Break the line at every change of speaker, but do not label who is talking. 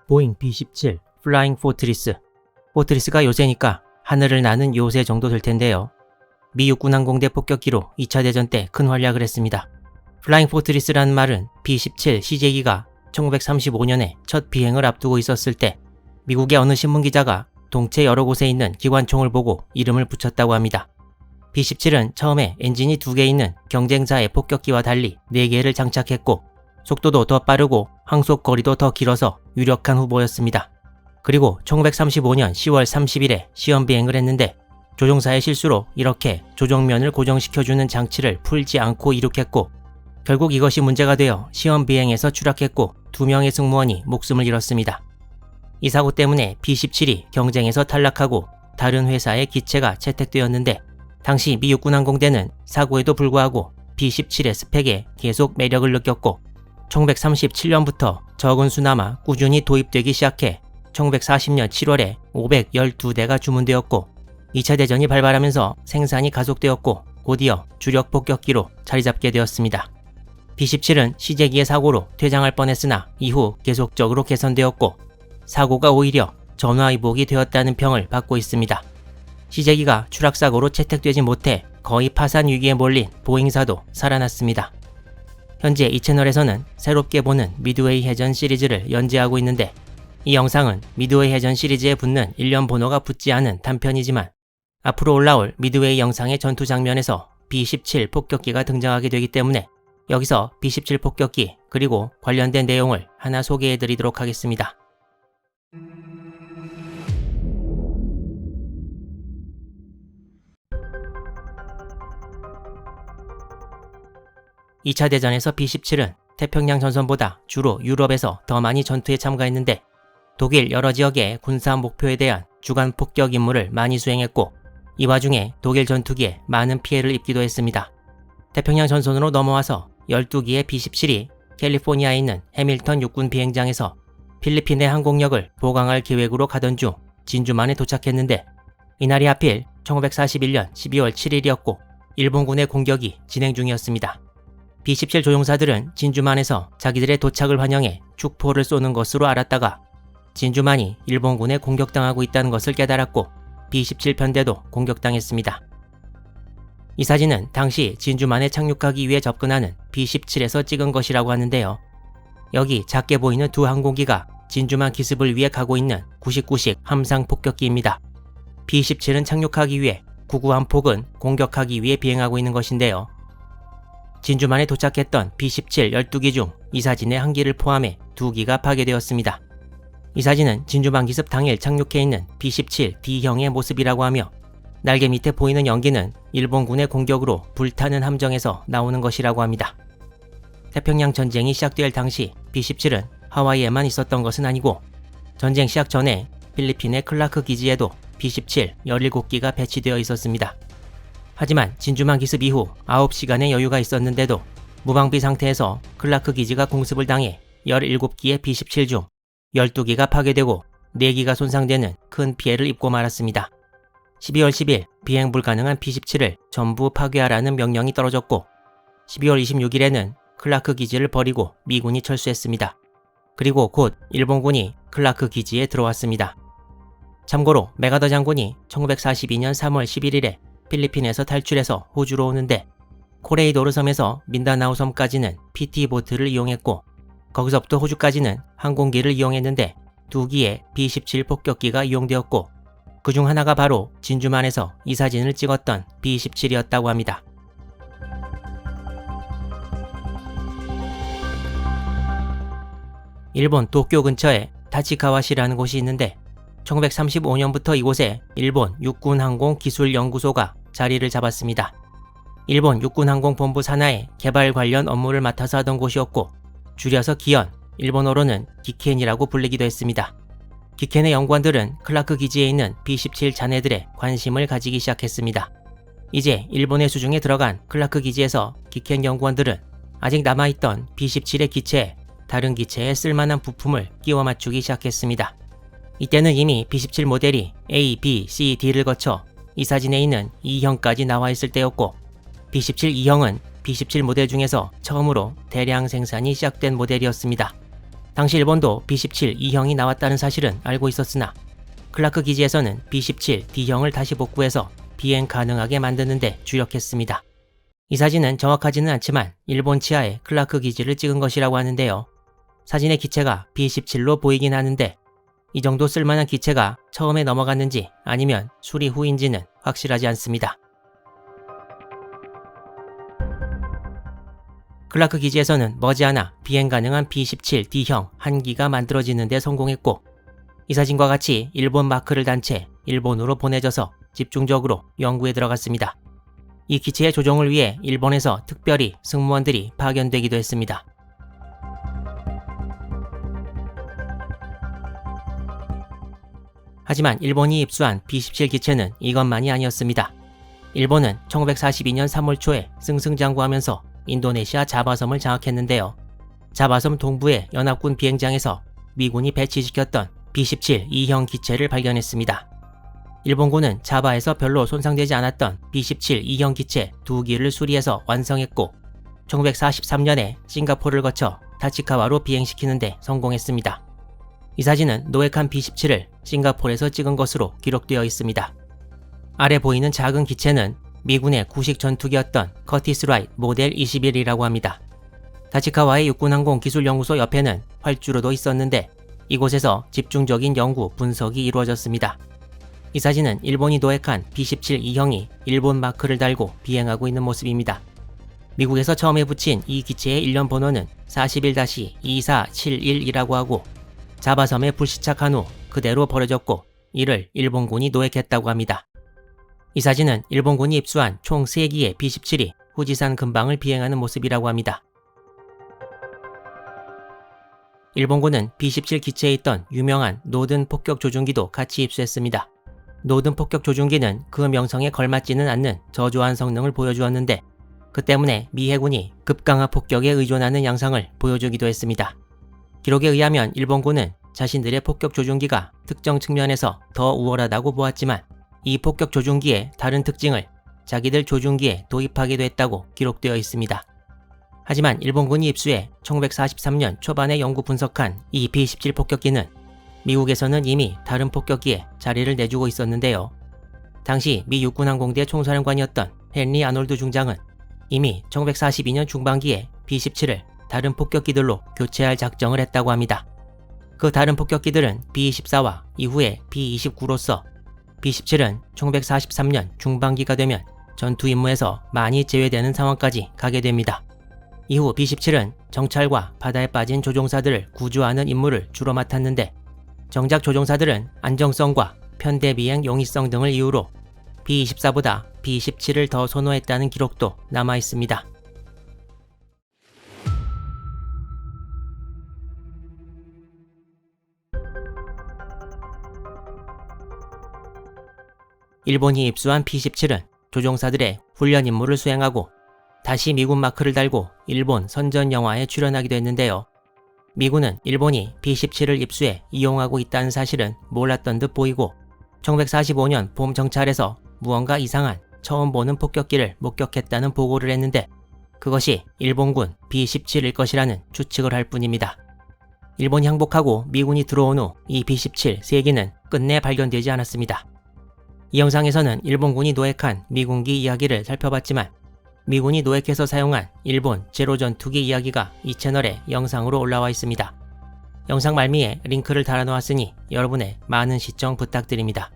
보잉 B-17 플라잉 포트리스. 포트리스가 요새니까 하늘을 나는 요새 정도 될 텐데요. 미 육군 항공대 폭격기로 2차 대전 때 큰 활약을 했습니다. 플라잉 포트리스라는 말은 B-17 시제기가 1935년에 첫 비행을 앞두고 있었을 때 미국의 어느 신문기자가 동체 여러 곳에 있는 기관총을 보고 이름을 붙였다고 합니다. B-17은 처음에 엔진이 2개 있는 경쟁사의 폭격기와 달리 4개를 장착했고 속도도 더 빠르고 항속 거리도 더 길어서 유력한 후보였습니다. 그리고 1935년 10월 30일에 시험 비행을 했는데 조종사의 실수로 이렇게 조종면을 고정시켜주는 장치를 풀지 않고 이륙했고 결국 이것이 문제가 되어 시험 비행에서 추락했고 2명의 승무원이 목숨을 잃었습니다. 이 사고 때문에 B-17이 경쟁에서 탈락하고 다른 회사의 기체가 채택되었는데 당시 미 육군 항공대는 사고에도 불구하고 B-17의 스펙에 계속 매력을 느꼈고 1937년부터 적은 수남아 꾸준히 도입되기 시작해 1940년 7월에 512대가 주문되었고 2차 대전이 발발하면서 생산이 가속되었고 곧이어 주력 폭격기로 자리잡게 되었습니다. B-17은 시제기의 사고로 퇴장할 뻔했으나 이후 계속적으로 개선되었고 사고가 오히려 전화위복이 되었다는 평을 받고 있습니다. 시제기가 추락사고로 채택되지 못해 거의 파산 위기에 몰린 보잉사도 살아났습니다. 현재 이 채널에서는 새롭게 보는 미드웨이 해전 시리즈를 연재하고 있는데 이 영상은 미드웨이 해전 시리즈에 붙는 일련 번호가 붙지 않은 단편이지만 앞으로 올라올 미드웨이 영상의 전투 장면에서 B-17 폭격기가 등장하게 되기 때문에 여기서 B-17 폭격기 그리고 관련된 내용을 하나 소개해드리도록 하겠습니다. (2차) 대전에서 B-17은 태평양 전선보다 주로 유럽에서 더 많이 전투에 참가했는데 독일 여러 지역의 군사 목표에 대한 주간 폭격 임무를 많이 수행했고 이 와중에 독일 전투기에 많은 피해를 입기도 했습니다. 태평양 전선으로 넘어와서 12기의 B-17이 캘리포니아에 있는 해밀턴 육군 비행장에서 필리핀의 항공력을 보강할 계획으로 가던 중 진주만에 도착했는데 이날이 하필 1941년 12월 7일이었고 일본군의 공격이 진행 중이었습니다. B-17 조종사들은 진주만에서 자기들의 도착을 환영해 축포를 쏘는 것으로 알았다가 진주만이 일본군에 공격당하고 있다는 것을 깨달았고 B-17 편대도 공격당했습니다. 이 사진은 당시 진주만에 착륙하기 위해 접근하는 B-17에서 찍은 것이라고 하는데요. 여기 작게 보이는 두 항공기가 진주만 기습을 위해 가고 있는 99식 함상 폭격기입니다. B-17은 착륙하기 위해 99함폭은 공격하기 위해 비행하고 있는 것인데요. 진주만에 도착했던 B-17 12기 중 이 사진의 한 기를 포함해 2기가 파괴되었습니다. 이 사진은 진주만 기습 당일 착륙해 있는 B-17 D형의 모습이라고 하며 날개 밑에 보이는 연기는 일본군의 공격으로 불타는 함정에서 나오는 것이라고 합니다. 태평양 전쟁이 시작될 당시 B-17은 하와이에만 있었던 것은 아니고 전쟁 시작 전에 필리핀의 클라크 기지에도 B-17 17기가 배치되어 있었습니다. 하지만 진주만 기습 이후 9시간의 여유가 있었는데도 무방비 상태에서 클라크 기지가 공습을 당해 17기의 B-17 중 12기가 파괴되고 4기가 손상되는 큰 피해를 입고 말았습니다. 12월 10일 비행 불가능한 B-17을 전부 파괴하라는 명령이 떨어졌고 12월 26일에는 클라크 기지를 버리고 미군이 철수했습니다. 그리고 곧 일본군이 클라크 기지에 들어왔습니다. 참고로 메가더 장군이 1942년 3월 11일에 필리핀에서 탈출해서 호주로 오는데 코레이도르 섬에서 민다나오 섬까지는 PT 보트를 이용했고 거기서부터 호주까지는 항공기를 이용했는데 2기의 B-17 폭격기가 이용되었고 그중 하나가 바로 진주만에서 이 사진을 찍었던 B-17이었다고 합니다. 일본 도쿄 근처에 다치카와시라는 곳이 있는데 1935년부터 이곳에 일본 육군항공기술연구소가 자리를 잡았습니다. 일본 육군항공본부 산하의 개발 관련 업무를 맡아서 하던 곳이었고 줄여서 기현, 일본어로는 기켄이라고 불리기도 했습니다. 기켄의 연구원들은 클라크 기지에 있는 B-17 잔해들에 관심을 가지기 시작했습니다. 이제 일본의 수중에 들어간 클라크 기지에서 기켄 연구원들은 아직 남아있던 B-17의 기체에 다른 기체에 쓸만한 부품을 끼워 맞추기 시작했습니다. 이때는 이미 B-17 모델이 A, B, C, D를 거쳐 이 사진에 있는 2형까지 나와 있을 때였고 B-17 2형은 B-17 모델 중에서 처음으로 대량 생산이 시작된 모델이었습니다. 당시 일본도 B-17 E형이 나왔다는 사실은 알고 있었으나 클라크 기지에서는 B-17 D형을 다시 복구해서 비행 가능하게 만드는 데 주력했습니다. 이 사진은 정확하지는 않지만 일본 치하의 클라크 기지를 찍은 것이라고 하는데요. 사진의 기체가 B-17로 보이긴 하는데 이 정도 쓸만한 기체가 처음에 넘어갔는지 아니면 수리 후인지는 확실하지 않습니다. 클라크 기지에서는 머지않아 비행 가능한 B-17 D형 한 기가 만들어지는 데 성공했고 이 사진과 같이 일본 마크를 단 채 일본으로 보내져서 집중적으로 연구에 들어갔습니다. 이 기체의 조종을 위해 일본에서 특별히 승무원들이 파견되기도 했습니다. 하지만 일본이 입수한 B-17 기체는 이것만이 아니었습니다. 일본은 1942년 3월 초에 승승장구하면서 인도네시아 자바섬을 장악했는데요. 자바섬 동부의 연합군 비행장에서 미군이 배치시켰던 B-17 E형 기체를 발견했습니다. 일본군은 자바에서 별로 손상되지 않았던 B-17 E형 기체 2기를 수리해서 완성했고 1943년에 싱가포르를 거쳐 타치카와로 비행시키는 데 성공했습니다. 이 사진은 노획한 B-17을 싱가포르에서 찍은 것으로 기록되어 있습니다. 아래 보이는 작은 기체는 미군의 구식 전투기였던 커티스 라이트 모델 21이라고 합니다. 타치카와의 육군항공기술연구소 옆에는 활주로도 있었는데 이곳에서 집중적인 연구 분석이 이루어졌습니다. 이 사진은 일본이 노획한 B-17 E형이 일본 마크를 달고 비행하고 있는 모습입니다. 미국에서 처음에 붙인 이 기체의 일련 번호는 41-2471이라고 하고 자바섬에 불시착한 후 그대로 버려졌고 이를 일본군이 노획했다고 합니다. 이 사진은 일본군이 입수한 총 3기의 B-17이 후지산 근방을 비행하는 모습이라고 합니다. 일본군은 B-17 기체에 있던 유명한 노든 폭격 조준기도 같이 입수했습니다. 노든 폭격 조준기는 그 명성에 걸맞지는 않는 저조한 성능을 보여주었는데 그 때문에 미 해군이 급강하 폭격에 의존하는 양상을 보여주기도 했습니다. 기록에 의하면 일본군은 자신들의 폭격 조준기가 특정 측면에서 더 우월하다고 보았지만 이 폭격 조준기의 다른 특징을 자기들 조준기에 도입하기도 했다고 기록되어 있습니다. 하지만 일본군이 입수해 1943년 초반에 연구 분석한 이 B-17 폭격기는 미국에서는 이미 다른 폭격기에 자리를 내주고 있었는데요. 당시 미 육군항공대 총사령관이었던 헨리 아놀드 중장은 이미 1942년 중반기에 B-17을 다른 폭격기들로 교체할 작정을 했다고 합니다. 그 다른 폭격기들은 B-24와 이후에 B-29로서 B-17은 1943년 중반기가 되면 전투 임무에서 많이 제외되는 상황까지 가게 됩니다. 이후 B-17은 정찰과 바다에 빠진 조종사들을 구조하는 임무를 주로 맡았는데 정작 조종사들은 안정성과 편대 비행 용이성 등을 이유로 B-24보다 B-17을 더 선호했다는 기록도 남아 있습니다. 일본이 입수한 B-17은 조종사들의 훈련 임무를 수행하고 다시 미군 마크를 달고 일본 선전 영화에 출연하기도 했는데요. 미군은 일본이 B-17을 입수해 이용하고 있다는 사실은 몰랐던 듯 보이고 1945년 봄 정찰에서 무언가 이상한 처음 보는 폭격기를 목격했다는 보고를 했는데 그것이 일본군 B-17일 것이라는 추측을 할 뿐입니다. 일본이 항복하고 미군이 들어온 후 이 B-17 3기는 끝내 발견되지 않았습니다. 이 영상에서는 일본군이 노획한 미군기 이야기를 살펴봤지만 미군이 노획해서 사용한 일본 제로 전투기 이야기가 이 채널에 영상으로 올라와 있습니다. 영상 말미에 링크를 달아놓았으니 여러분의 많은 시청 부탁드립니다.